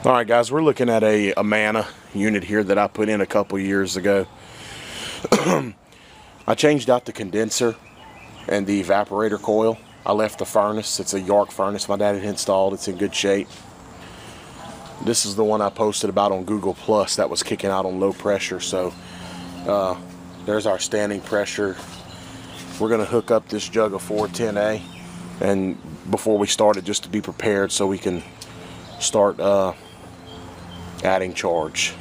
All right, guys, we're looking at a Amana unit here that I put in a couple years ago. I changed out the condenser and the evaporator coil. I left the furnace. It's a York furnace my dad had installed. It's in good shape. This is the one I posted about on Google Plus that was kicking out on low pressure. So there's our standing pressure. We're going to hook up this jug of 410A and before we start it, just to be prepared so we can start adding charge.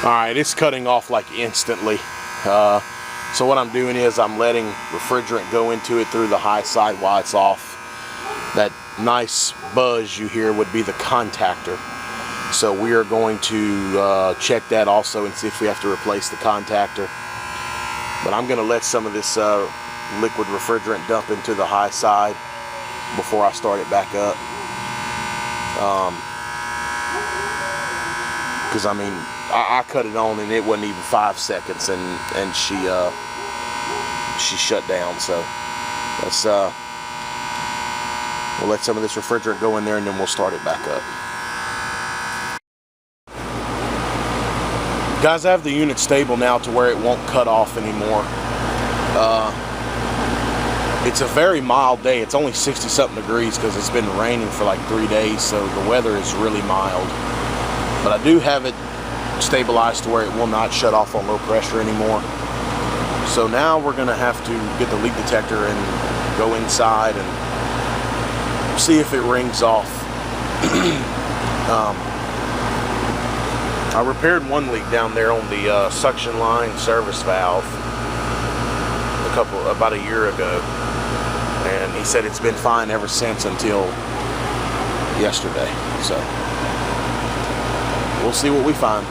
Alright, it's cutting off like instantly. So what I'm doing is I'm letting refrigerant go into it through the high side while it's off. That nice buzz you hear would be the contactor. So we are going to check that also and see if we have to replace the contactor. But I'm going to let some of this liquid refrigerant dump into the high side before I start it back up. Because I mean, I cut it on and it wasn't even 5 seconds, and she shut down. So let's we'll let some of this refrigerant go in there and then we'll start it back up. Guys, I have the unit stable now to where it won't cut off anymore. It's a very mild day. It's only 60-something degrees because it's been raining for like 3 days, so the weather is really mild. But I do have it stabilized to where it will not shut off on low pressure anymore. So now we're going to have to get the leak detector and go inside and see if it rings off. I repaired one leak down there on the suction line service valve about a year ago, and he said it's been fine ever since until yesterday. So we'll see what we find.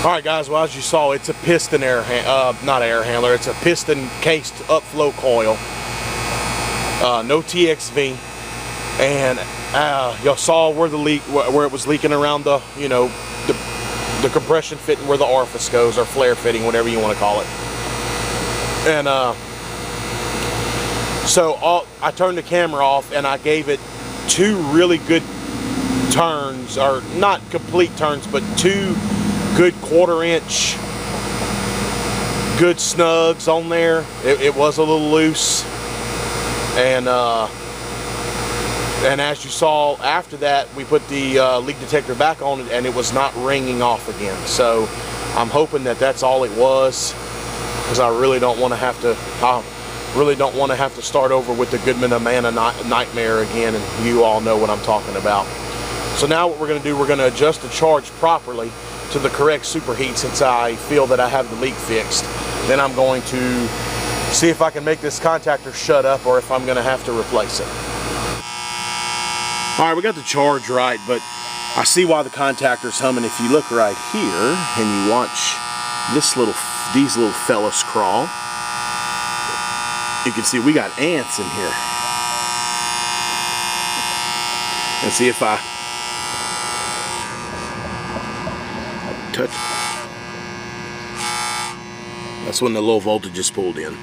Alright guys, well, as you saw, it's a piston not air handler, it's a piston cased upflow coil. No TXV. And y'all saw where the leak, where it was leaking around the, you know, the compression fitting where the orifice goes, or flare fitting, whatever you want to call it. And so I turned the camera off and I gave it 2 really good turns, or not complete turns, but 2 good 1/4 inch good snugs on there. It was a little loose, and as you saw after that, we put the leak detector back on it and it was not ringing off again. So I'm hoping that that's all it was, because I really don't want to have to start over with the Goodman Amana nightmare again, and you all know what I'm talking about. So now what we're going to do, we're going to adjust the charge properly to the correct superheat, since I feel that I have the leak fixed. Then I'm going to see if I can make this contactor shut up, or if I'm going to have to replace it. Alright, we got the charge right, but I see why the contactor's humming. If you look right here and you watch these little fellas crawl, you can see we got ants in here. And see if I touch. That's when the low voltage is pulled in.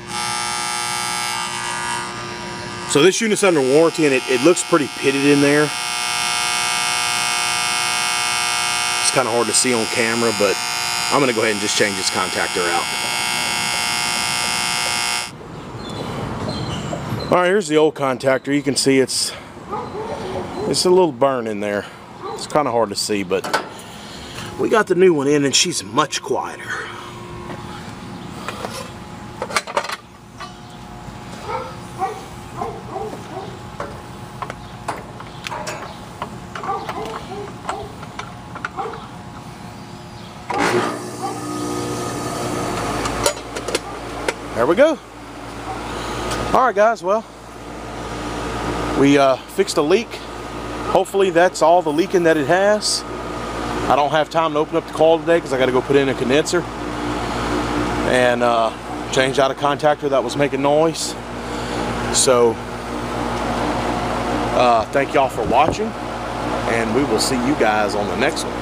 So this unit's under warranty, and it looks pretty pitted in there. It's kind of hard to see on camera, but I'm going to go ahead and just change this contactor out. Alright, here's the old contactor. You can see it's a little burn in there. It's kind of hard to see, but we got the new one in, and she's much quieter. There we go. Alright guys, well, we fixed a leak. Hopefully that's all the leaking that it has. I don't have time to open up the coil today because I got to go put in a condenser and change out a contactor that was making noise. So thank y'all for watching, and we will see you guys on the next one.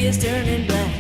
It's turning black.